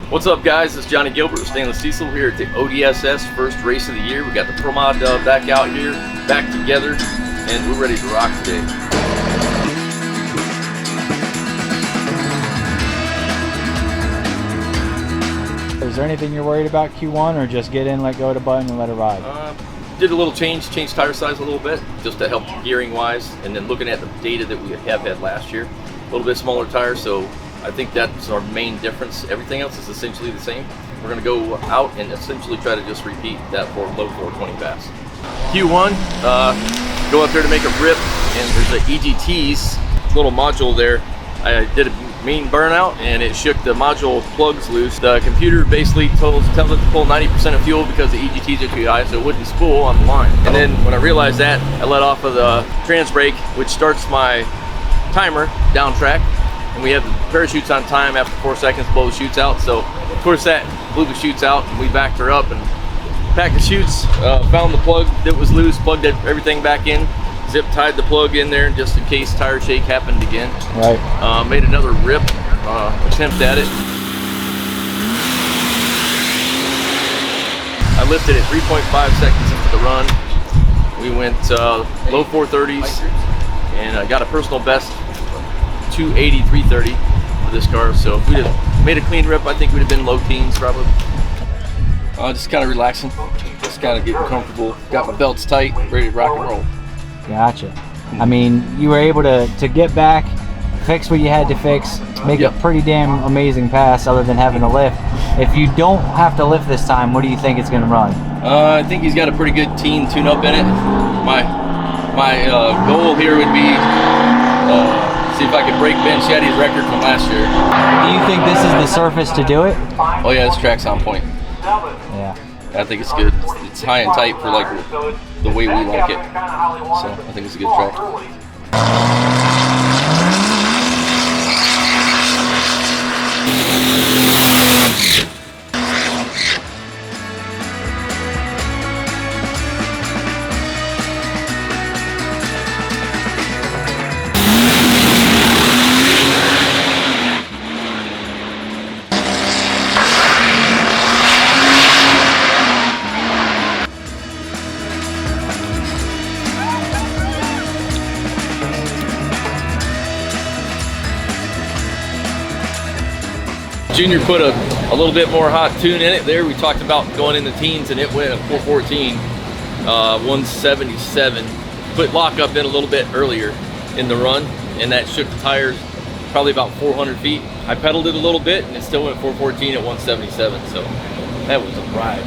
What's up, guys? It's Johnny Gilbert with Stainless Diesel here at the ODSS first race of the year. We got the Pro Mod back out here, back together, and we're ready to rock today. Is there anything you're worried about Q1, or just get in, let go of the button, and let it ride? Did a little change tire size a little bit, just to help gearing wise, and then looking at the data that we have had last year, a little bit smaller tires, so I think that's our main difference. Everything else is essentially the same. We're going to go out and essentially try to just repeat that for low 420 pass. Q1, go up there to make a rip, and there's the EGT's little module there. I did a mean burnout and it shook the module plugs loose. The computer basically tells it to pull 90% of fuel because the EGTs are too high, so it wouldn't spool on the line. And then when I realized that, I let off of the trans brake, which starts my timer down track, and we have the parachutes on time. After 4 seconds, blow the chutes out. So of course that blew the chutes out, and we backed her up and packed the chutes, found the plug that was loose, plugged everything back in, zip tied the plug in there just in case tire shake happened again. Right. Made another rip attempt at it. I lifted it 3.5 seconds into the run. We went low 430s, and I got a personal best 280, 330 for this car. So if we'd have made a clean rip, I think we'd have been low teens probably. Just kind of relaxing, just kind of getting comfortable. Got my belts tight, ready to rock and roll. Gotcha. I mean, you were able to get back, fix what you had to fix, make a pretty damn amazing pass other than having to lift. If you don't have to lift this time, what do you think it's going to run? I think he's got a pretty good teen tune-up in it. My goal here would be see if I could break Ben Shetty's record from last year. Do you think this is the surface to do it? Oh yeah, this track's on point. Yeah. I think it's good. It's high and tight for like the way we like it. So I think it's a good track. Junior put a little bit more hot tune in it there. We talked about going in the teens, and it went at 414, 177. Put lockup in a little bit earlier in the run, and that shook the tires probably about 400 feet. I pedaled it a little bit, and it still went 414 at 177, so that was a ride.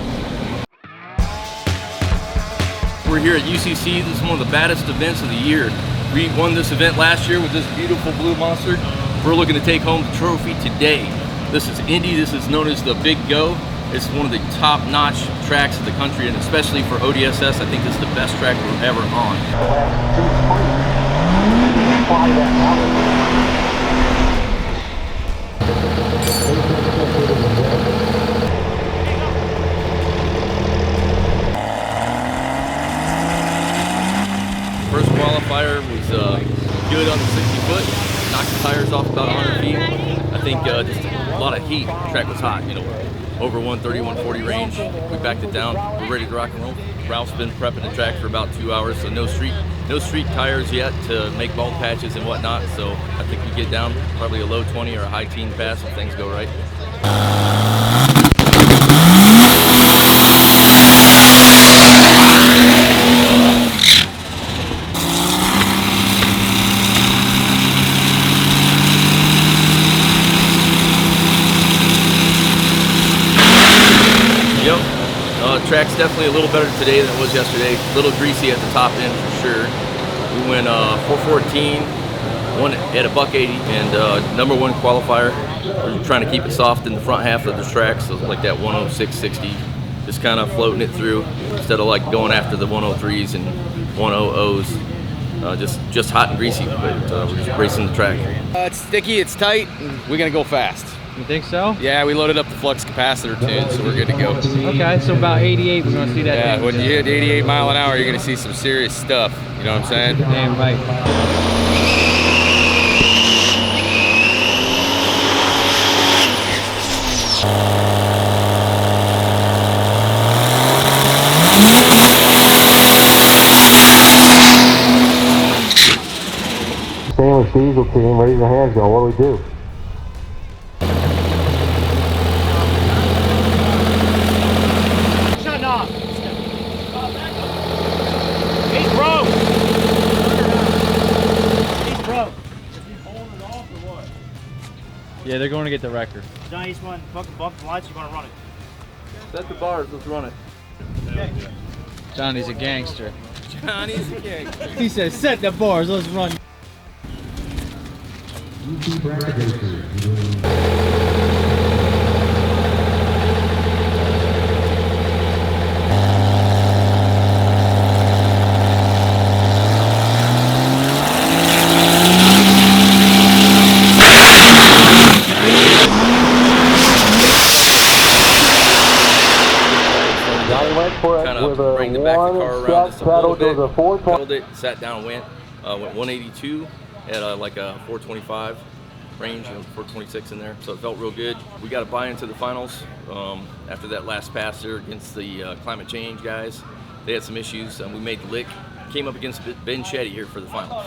We're here at UCC. This is one of the baddest events of the year. We won this event last year with this beautiful blue monster. We're looking to take home the trophy today. This is Indy. This is known as the Big Go. It's one of the top-notch tracks in the country, and especially for ODSS, I think this is the best track we're ever on. First qualifier was good on the 60-foot. Knocked the tires off about 100 feet. I think just a lot of heat. The track was hot, you know, over 130, 140 range. We backed it down. We're ready to rock and roll. Ralph's been prepping the track for about 2 hours, so no street tires yet to make bald patches and whatnot. So I think we get down probably a low 20 or a high teen pass if things go right. Track's definitely a little better today than it was yesterday. A little greasy at the top end for sure. We went 414, one at a $1.80, and number one qualifier. We're trying to keep it soft in the front half of the track, so like that 106.60, just kind of floating it through instead of like going after the 103s and 100s. Just hot and greasy, but we're just racing the track. It's sticky, it's tight, and we're gonna go fast. You think so? Yeah, we loaded up the flux capacitor too, so we're good to go. Okay, so about 88, we're gonna see that. Yeah, when you hit 88 mile an hour, you're gonna see some serious stuff. You know what I'm saying? Damn right. Gremlins Diesel team, raise your hands, go. What do we do? Shut up. He's broke. He's broke. Is he holding it off or what? Yeah, they're going to get the wrecker. Johnny, you just want to fucking bump the lights, you want to run it. Set the bars, let's run it. Johnny's a gangster. Johnny's a gangster. He says, set the bars, let's run. Kind of bring the back of the car around just a little bit. Pedaled it, sat down, went 182 at like a 425 range, 426 in there. So it felt real good. We got a buy into the finals after that last pass there against the climate change guys. They had some issues, and we made the lick. Came up against Ben Shetty here for the finals.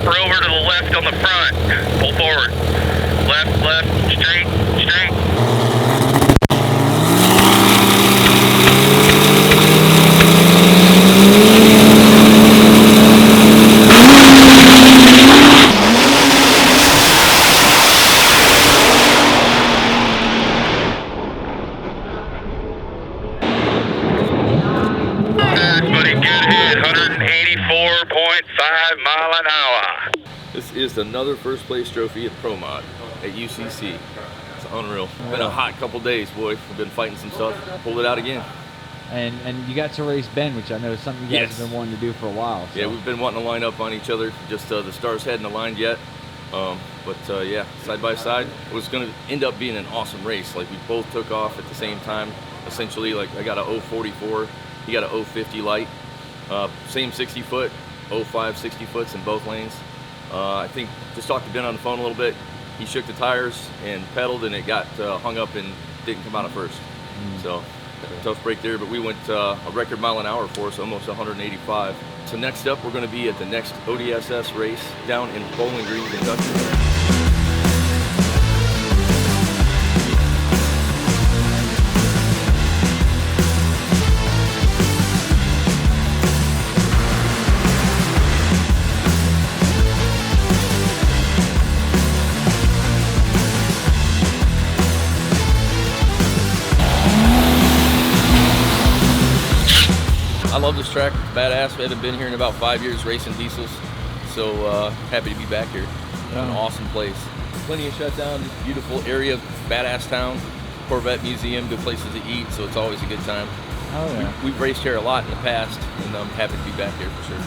Over to the left on the front. Pull forward. Left, left, straight, straight. Good, buddy. Good hit. 184.5 mile an hour. This is another first place trophy at Pro Mod at UCC. It's unreal. Been a hot couple days, boy. We've been fighting some stuff. Pulled it out again. And you got to race Ben, which I know is something you guys have been wanting to do for a while. So. Yeah, we've been wanting to line up on each other. Just the stars hadn't aligned yet. Yeah, side by side. It was going to end up being an awesome race. Like, we both took off at the same time. Essentially, like, I got a 044, he got a 050 light. Same 60 foot, 05 60 foots in both lanes. I think just talked to Ben on the phone a little bit. He shook the tires and pedaled, and it got hung up and didn't come out at first. So tough break there, but we went a record mile an hour for us, almost 185. So next up, we're going to be at the next ODSS race down in Bowling Green, Kentucky. I love this track, it's badass. We haven't been here in about 5 years racing diesels, so happy to be back here. An awesome place. Plenty of shutdown, beautiful area, badass town, Corvette museum, good places to eat, so it's always a good time. Oh yeah. We've raced here a lot in the past, and I'm happy to be back here for sure.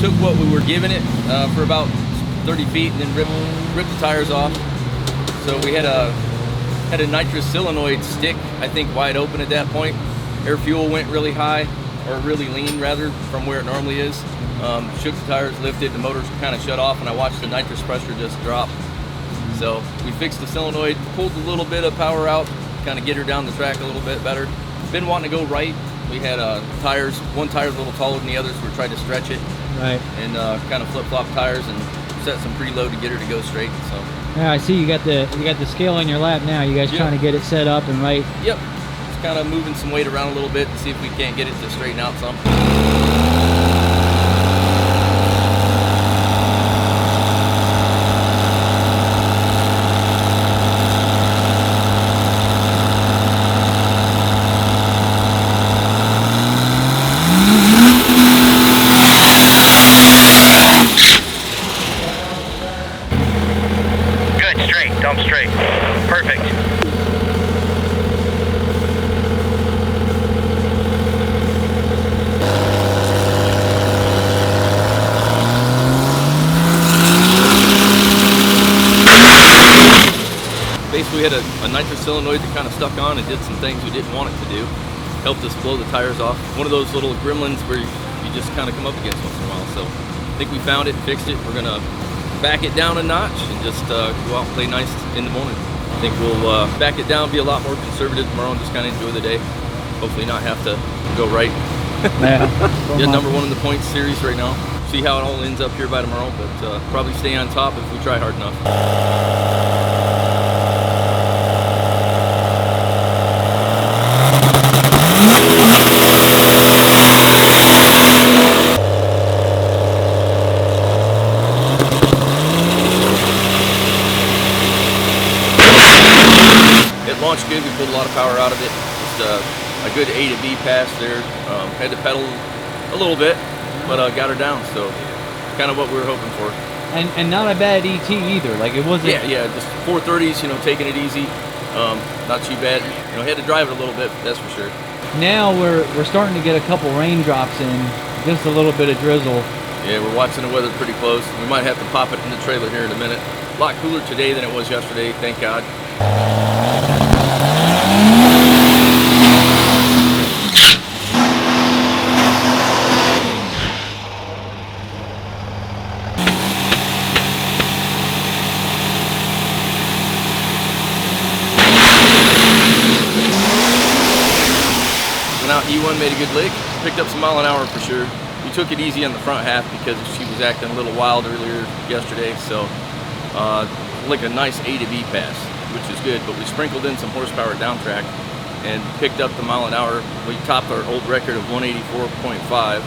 Took what we were giving it for about 30 feet and then ripped the tires off. So we had a nitrous solenoid stick, I think, wide open at that point. Air fuel went really high, or really lean rather, from where it normally is. Shook the tires, lifted, the motors kind of shut off, and I watched the nitrous pressure just drop. So we fixed the solenoid, pulled a little bit of power out, kind of get her down the track a little bit better. Been wanting to go right. We had tires, one tire's a little taller than the others, so we're trying to stretch it. Right. And kind of flip-flop tires and set some preload to get her to go straight. So. Yeah, I see you got the scale on your lap now. You guys trying to get it set up and right. Yep. Just kind of moving some weight around a little bit to see if we can't get it to straighten out some. Dump straight. Perfect. we had a nitrous solenoid that kind of stuck on and did some things we didn't want it to do. Helped us blow the tires off. One of those little gremlins where you just kind of come up against once in a while. So I think we found it, fixed it. We're gonna back it down a notch and just go out and play nice in the morning. I think we'll back it down, be a lot more conservative tomorrow, and just kind of enjoy the day. Hopefully not have to go right. Yeah. Yeah, number one in the points series right now. See how it all ends up here by tomorrow, but probably stay on top if we try hard enough. Launched good. We pulled a lot of power out of it. Just a good A to B pass there. Had to pedal a little bit, but got her down. So kind of what we were hoping for. And not a bad ET either. Like it wasn't. Yeah. Just 430s. You know, taking it easy. Not too bad. You know, had to drive it a little bit. That's for sure. Now we're starting to get a couple raindrops in. Just a little bit of drizzle. Yeah, we're watching the weather pretty close. We might have to pop it in the trailer here in a minute. A lot cooler today than it was yesterday. Thank God. Out E1 made a good lick, picked up some mile an hour for sure. We took it easy on the front half because she was acting a little wild earlier yesterday, so like a nice A to B pass, which is good, but we sprinkled in some horsepower down track and picked up the mile an hour. We topped our old record of 184.5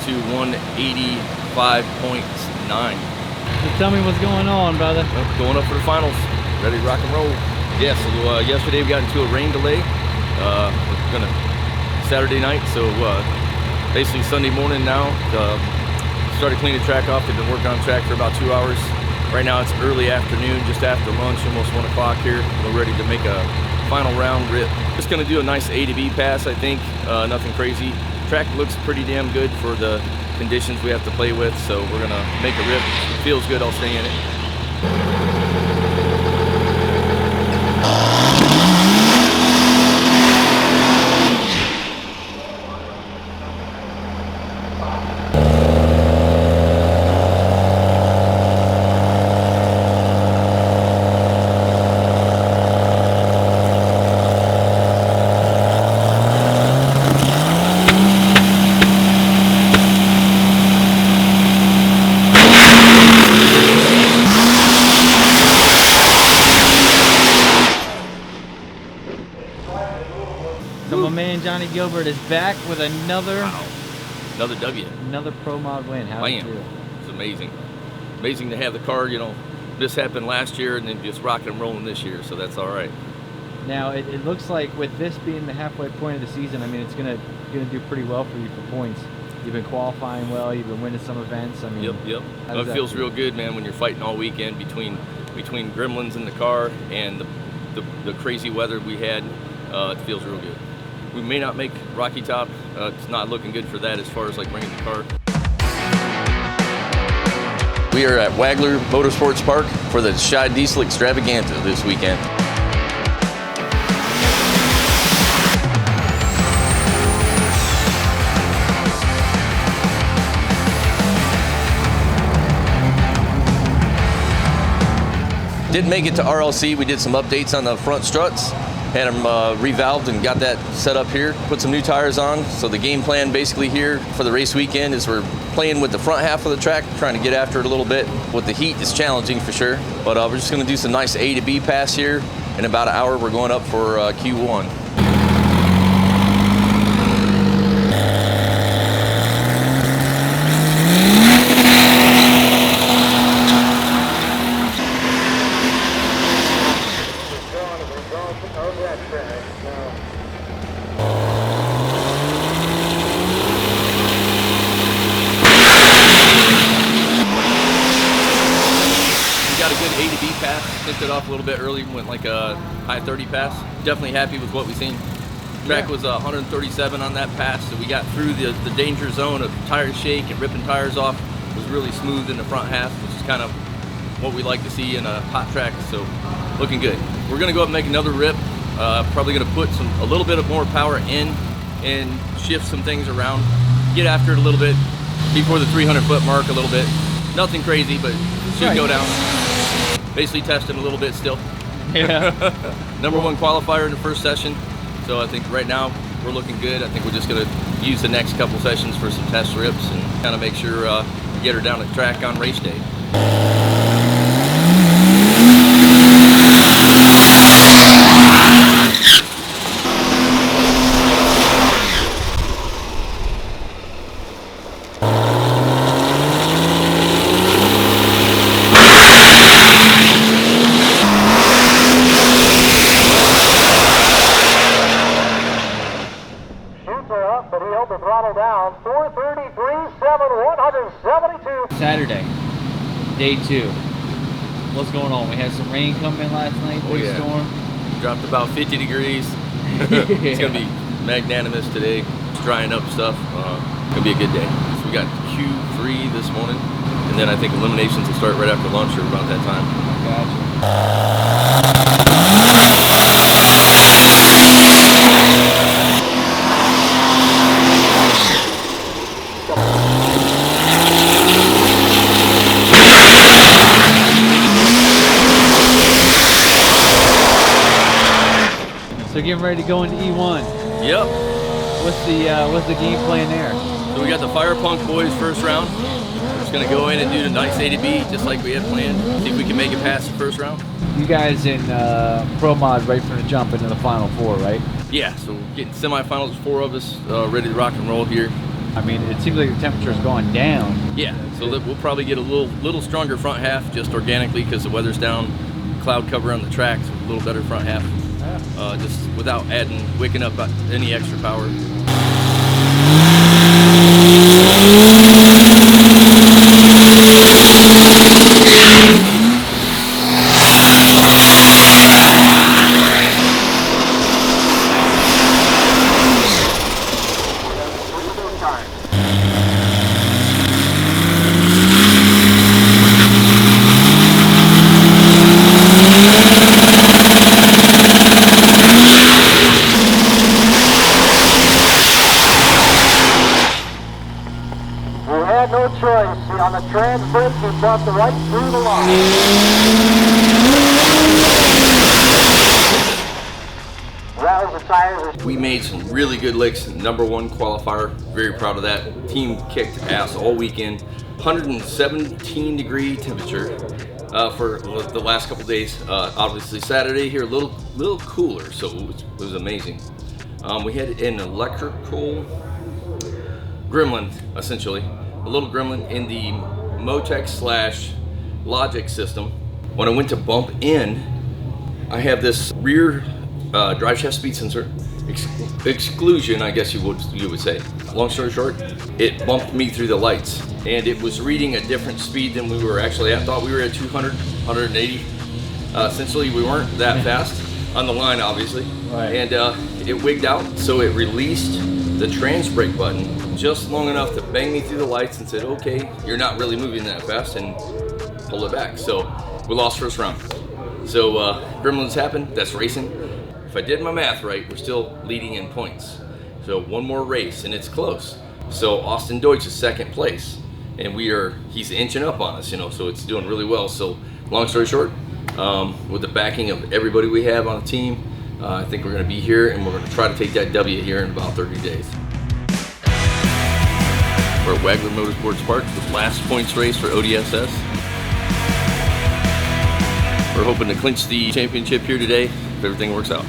to 185.9. Just tell me what's going on, brother. Going up for the finals, ready to rock and roll. Yeah, so yesterday we got into a rain delay. We're gonna Saturday night, so basically Sunday morning now. Started cleaning the track off. They've been working on the track for about 2 hours. Right now it's early afternoon, just after lunch, almost 1 o'clock here. We're ready to make a final round rip. Just gonna do a nice A to B pass, I think. Nothing crazy. Track looks pretty damn good for the conditions we have to play with, so we're gonna make a rip. If it feels good, I'll stay in it. So my man Johnny Gilbert is back with another Another W. Another Pro Mod win. How did you feel? It's amazing. Amazing to have the car, you know, this happened last year and then just rocking and rolling this year, so that's all right. Now it looks like with this being the halfway point of the season, I mean it's gonna do pretty well for you for points. You've been qualifying well, you've been winning some events. I mean, Yep. It feels real good, man, when you're fighting all weekend between Gremlins in the car and the crazy weather we had. It feels real good. We may not make Rocky Top. It's not looking good for that as far as like bringing the car. We are at Wagler Motorsports Park for the Outlaw Diesel Extravaganza this weekend. Didn't make it to RLC. We did some updates on the front struts. Had them revalved and got that set up here. Put some new tires on. So the game plan basically here for the race weekend is we're playing with the front half of the track, trying to get after it a little bit. With the heat, it's challenging for sure. But we're just gonna do some nice A to B pass here. In about an hour, we're going up for Q1. A to B pass, picked it off a little bit early, went like a high 30 pass. Definitely happy with what we've seen. Track was 137 on that pass, so we got through the danger zone of tire shake and ripping tires off. It was really smooth in the front half, which is kind of what we like to see in a hot track. So looking good. We're gonna go up and make another rip. Probably gonna put a little bit of more power in and shift some things around. Get after it a little bit before the 300-foot mark a little bit. Nothing crazy, but should go down. Basically testing a little bit still. Yeah. Number 1 qualifier in the first session. So I think right now we're looking good. I think we're just gonna use the next couple sessions for some test rips and kind of make sure we get her down the track on race day. Saturday, day 2. What's going on? We had some rain come in last night, big storm. Dropped about 50 degrees. It's gonna be magnanimous today. It's drying up stuff. Gonna be a good day. So we got Q3 this morning, and then I think eliminations will start right after lunch or about that time. Gotcha. So getting ready to go into E1. Yep. What's the game plan there? So we got the Fire Punk boys first round. We're just gonna go in and do the nice A to B just like we had planned. See if we can make it past the first round. You guys in Pro Mod right from the jump into the Final 4, right? Yeah, so we're getting semifinals, 4 of us ready to rock and roll here. I mean, it seems like the temperature's going down. Yeah, so we'll probably get a little stronger front half just organically because the weather's down, cloud cover on the track, so a little better front half. Just without wicking up any extra power. On the transfer, he brought the right through the line. Rattles the tires. We made some really good licks. Number 1 qualifier. Very proud of that. Team kicked ass all weekend. 117 degree temperature for the last couple days. Obviously Saturday here a little cooler, so it was amazing. We had an electrical gremlin, essentially. A little gremlin in the Motec / Logic system. When I went to bump in, I have this rear drive shaft speed sensor exclusion, I guess you would say. Long story short, it bumped me through the lights, and it was reading a different speed than we were actually at. I thought we were at 200, 180. Essentially, we weren't that fast on the line, obviously. Right. And it wigged out, so it released the trans brake button just long enough to bang me through the lights and said, okay, you're not really moving that fast, and pull it back. So we lost first round. So Gremlins happened, that's racing. If I did my math right, we're still leading in points. So 1 more race and it's close. So Austin Deutsch is 2nd place, and he's inching up on us, so it's doing really well. So long story short, with the backing of everybody we have on the team, I think we're gonna be here and we're gonna try to take that W here in about 30 days. We're at Wagler Motorsports Park, the last points race for ODSS. We're hoping to clinch the championship here today if everything works out.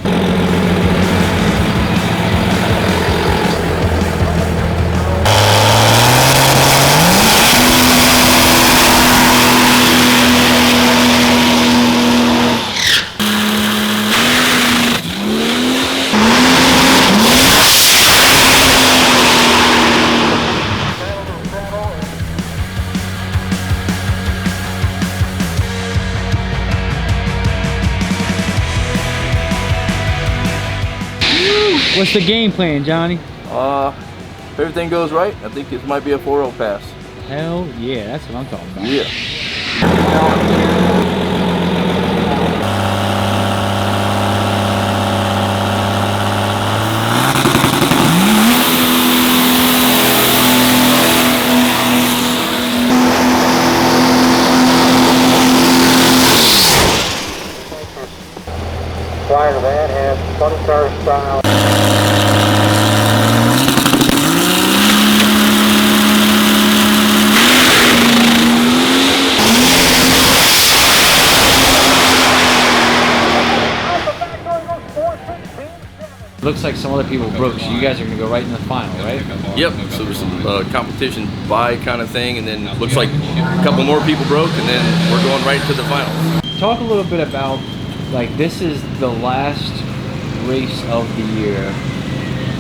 What's the game plan, Johnny? If everything goes right, I think it might be a 4-0 pass. Hell yeah, that's what I'm talking about. Yeah. looks like some other people broke, so you guys are gonna go right in the final, right? Yep, so there's some competition buy kind of thing, and then looks like a couple more people broke, and then we're going right to the finals. Talk a little bit about, like, this is the last race of the year,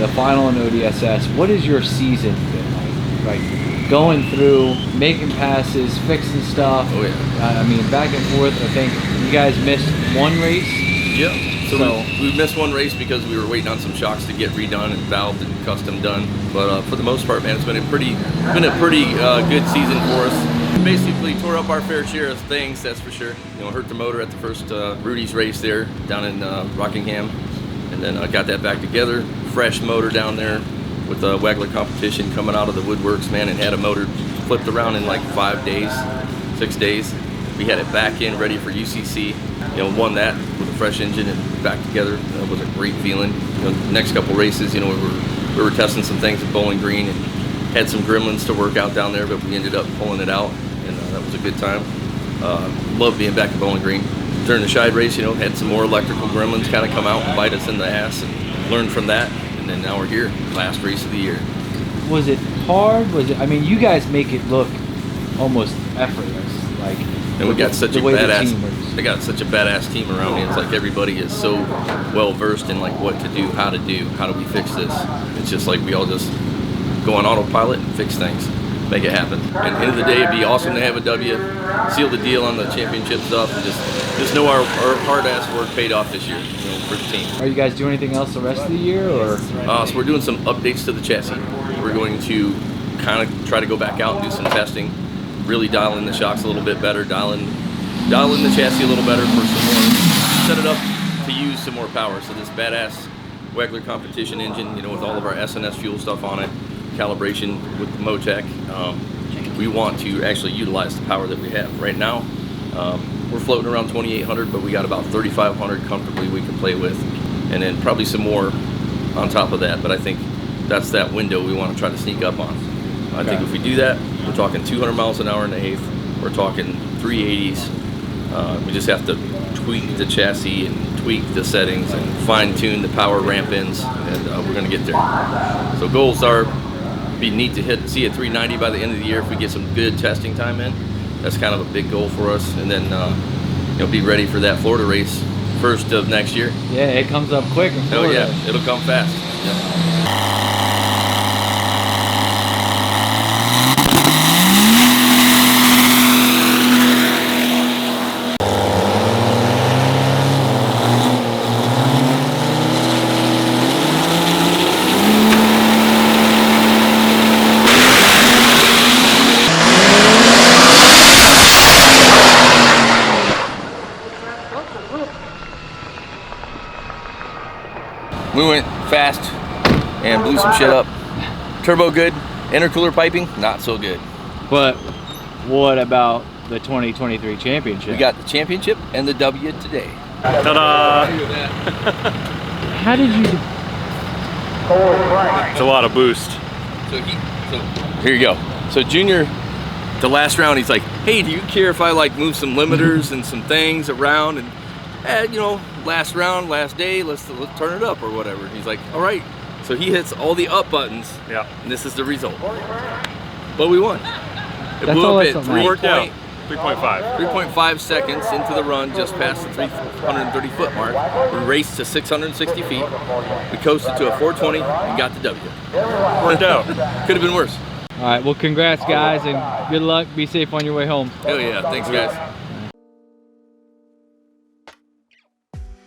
the final in ODSS. What has your season been like? Like, going through, making passes, fixing stuff. Oh yeah. I mean, back and forth. I think you guys missed one race. Yep. So we missed one race because we were waiting on some shocks to get redone and valved and custom done. But for the most part, man, it's been a pretty good season for us. Basically tore up our fair share of things, that's for sure. You know, hurt the motor at the first Rudy's race there down in Rockingham, and then got that back together. Fresh motor down there with the Wagler competition coming out of the woodworks, man, and had a motor flipped around in like 5 days, 6 days. We had it back in, ready for UCC. You know, won that with a fresh engine and back together. It was a great feeling. You know, the next couple races, you know, we were testing some things at Bowling Green and had some Gremlins to work out down there, but we ended up pulling it out, and that was a good time. Love being back at Bowling Green. During the Shide race, you know, had some more electrical Gremlins kind of come out and bite us in the ass, and learned from that. And then now we're here, last race of the year. Was it hard? Was it? I mean, you guys make it look almost effortless, like. And we got such a badass. They got such a badass team around me. It's like everybody is so well versed in like what to do, how do we fix this. It's just like we all just go on autopilot and fix things, make it happen. And at the end of the day, it'd be awesome to have a W, seal the deal on the championship stuff, and just know our hard ass work paid off this year, you know, for the team. Are you guys doing anything else the rest of the year, or? So we're doing some updates to the chassis. We're going to kind of try to go back out and do some testing. Really dial in the shocks a little bit better, dial in the chassis a little better for some more, set it up to use some more power. So this badass Wagler competition engine, you know, with all of our SNS fuel stuff on it, calibration with the Motec, we want to actually utilize the power that we have. Right now, we're floating around 2,800, but we got about 3,500 comfortably we can play with, and then probably some more on top of that, but I think that's that window we want to try to sneak up on. I think if we do that, we're talking 200 miles an hour in the eighth. We're talking 380s. We just have to tweak the chassis and tweak the settings and fine tune the power ramp ins, and we're going to get there. So goals are, be neat to see a 390 by the end of the year if we get some good testing time in. That's kind of a big goal for us, and then you know, be ready for that Florida race first of next year. Yeah, it comes up quick. Oh yeah, it'll come fast. Yeah. We went fast and blew some shit up. Turbo good, intercooler piping not so good. But what about the 2023 championship? We got the championship and the W today. Ta-da! How did you? It's a lot of boost. So here you go. So Junior, the last round, he's like, "Hey, do you care if I like move some limiters and some things around and you know, last round, last day, let's turn it up or whatever." He's like, "All right." So he hits all the up buttons. Yeah. And this is the result. But we won. It blew up at 3.5 seconds into the run, just past the 330 foot mark. We raced to 660 feet. We coasted to a 420 and got the W. Worked out. Could have been worse. All right. Well, congrats, guys, and good luck. Be safe on your way home. Hell yeah. Thanks, guys.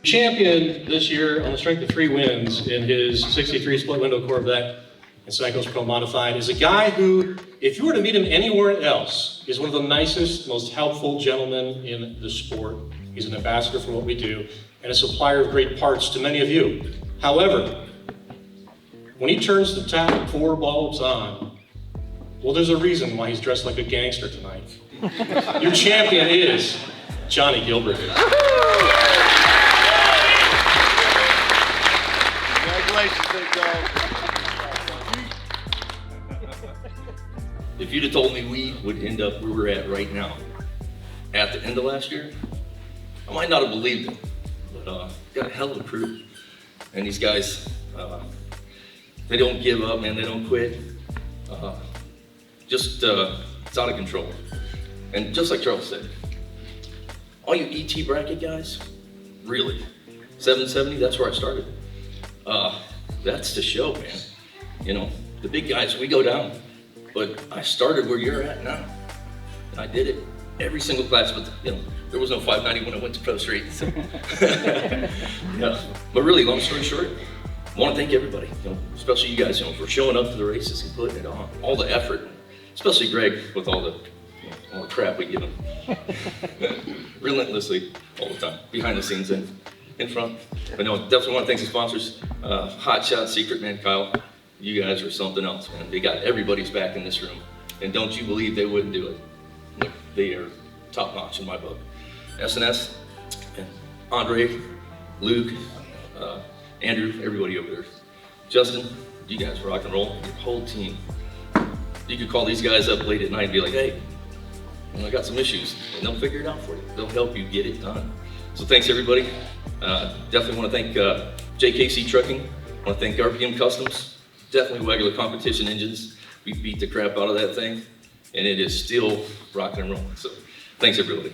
Champion this year on the strength of 3 wins in his 63 split window Corvette and Cycles Pro Modified is a guy who, if you were to meet him anywhere else, is one of the nicest, most helpful gentlemen in the sport. He's an ambassador for what we do and a supplier of great parts to many of you. However, when he turns the tap 4 bulbs on, well, there's a reason why he's dressed like a gangster tonight. Your champion is Johnny Gilbert. If you'd have told me we would end up where we're at right now, at the end of last year, I might not have believed it. But got a hell of a crew, and these guys They don't give up, man. They don't quit. It's out of control. And just like Charles said, all you ET bracket guys, really, 770, that's where I started. That's the show, man. You know, the big guys, we go down, but I started where you're at now. And I did it every single class, but you know, there was no 590 when I went to Pro Street. So. Yeah. But really, long story short, I want to thank everybody, you know, especially you guys, you know, for showing up to the races and putting it on, all the effort, especially Greg with all the crap we give him, relentlessly all the time, behind the scenes and in front. But no, definitely want to thank the sponsors, Hot Shot, Secret Man, Kyle. You guys are something else, man. They got everybody's back in this room, and don't you believe they wouldn't do it. Look, they are top notch in my book. SNS, and Andre, Luke, Andrew, everybody over there. Justin, you guys rock and roll, your whole team. You could call these guys up late at night and be like, hey, I got some issues, and they'll figure it out for you. They'll help you get it done. So thanks everybody. Definitely want to thank JKC Trucking. I want to thank RPM Customs. Definitely Regular Competition Engines. We beat the crap out of that thing, and it is still rocking and rolling. So thanks everybody.